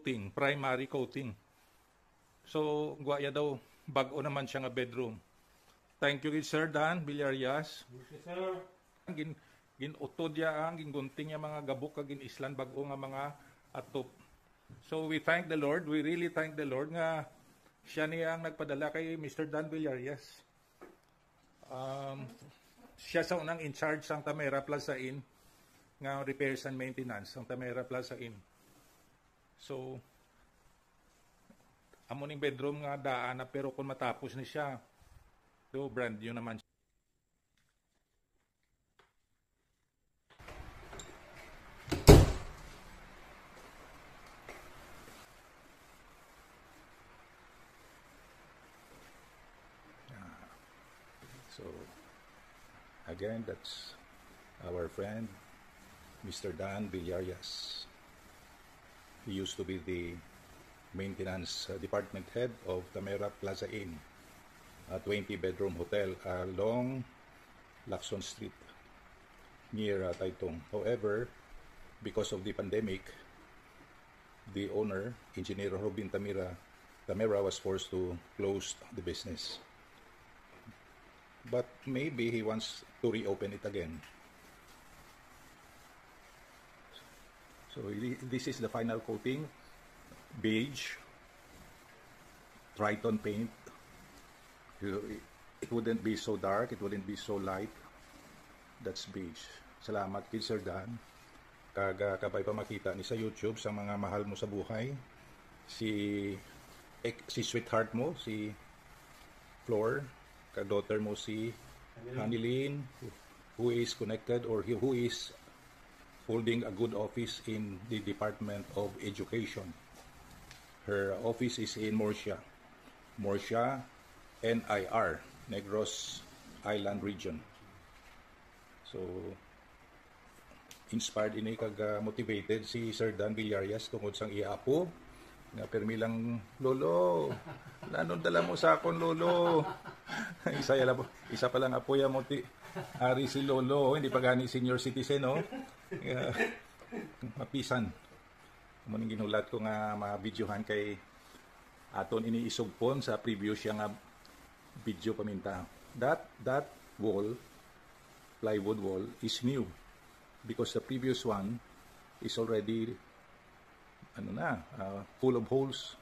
coating, primary coating. So, guwaya daw, bago naman siya nga bedroom. Thank you, Sir Dan Villarias. Yes, sir. Ginutod ya ang gingunting ya mga gabok kag islan bago nga mga atop. So we thank the Lord, we really thank the Lord nga siya niya ang nagpadala kay Mr. Dan Villarias. Siya sa unang in charge sang Tamera Plaza Inn nga repairs and maintenance sang Tamera Plaza Inn. So amo ning bedroom nga daan na pero kung matapos ni siya, do brand new naman. So, again, that's our friend, Mr. Dan Villarias. He used to be the maintenance department head of Tamera Plaza Inn, a 20-bedroom hotel along Lacson Street, near Taytong. However, because of the pandemic, the owner, Engineer Robin Tamera was forced to close the business. But maybe he wants to reopen it again. So this is the final coating, beige, Triton paint. It wouldn't be so dark, it wouldn't be so light. That's beige. Salamat kay Sir Dan. Kabay pa makita ni sa YouTube sa mga mahal mo sa buhay. Si sweetheart mo, si Flor, ka-daughter mo si Hanilyn, who is connected or who is holding a good office in the Department of Education. Her office is in Murcia, NIR, Negros Island Region. So, inspired ini kag motivated si Sir Dan Villarias tungod sang iapo nga permi lang, lolo, nanon dala mo sa akon, lolo. Isa pa lang apo ya mo ari si lolo, hindi pa gani senior citizen, no? Mapisan. Mo ning ginulat ko nga ma-videohan kay aton iniisugpon sa previous siya nga video paminta. That wall, plywood wall, is new because the previous one is already full of holes.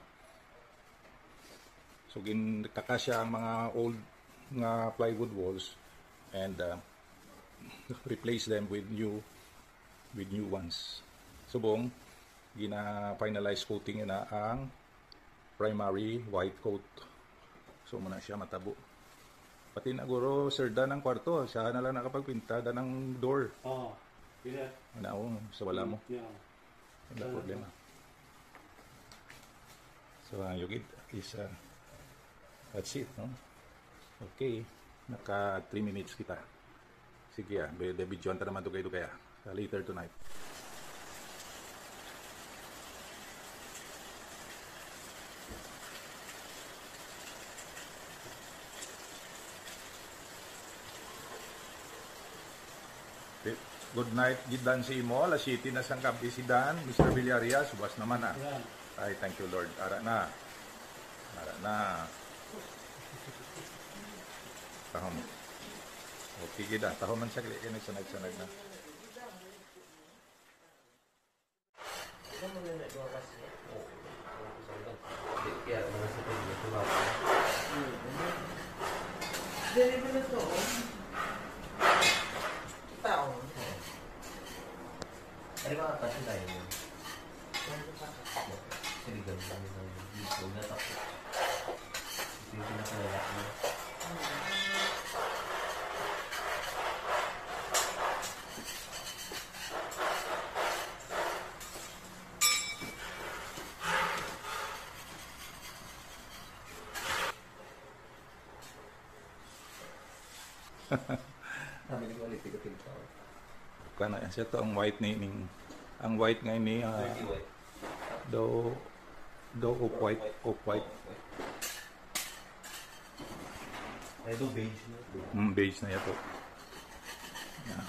So gintakasya ang mga old nga plywood walls and replace them with new ones. Subong gina-finalize coating na ang primary white coat. So muna siya matabo. Pati na guro Sir Dan ang kwarto, siya na lang nakapagpinta dan ang door. Oh. Yeah. Ano sa wala mo? Yeah. Wala problema. So, yung is, that's it, no? Okay, naka 3 minutes kita. Sige, video anta naman to kayo kaya. Later tonight. Good night, Gidan si Imo. Alas 7 na sang gabi si Dan. Mr. Villarias, buwas naman ah. Ay, thank you Lord. Ara na. Tahom. Okay, gida. Tahom man siya. Kaya nagsanag-sanag na. Ada apa apa sih tadi? Jadi gambar yang sudah tak. Ini kita lihat ni. Kami ni kulit tiga-tiga. Kana siya to ang white ni ang white nga ni do off white. Ay do beige na. Beige na yato. Yeah.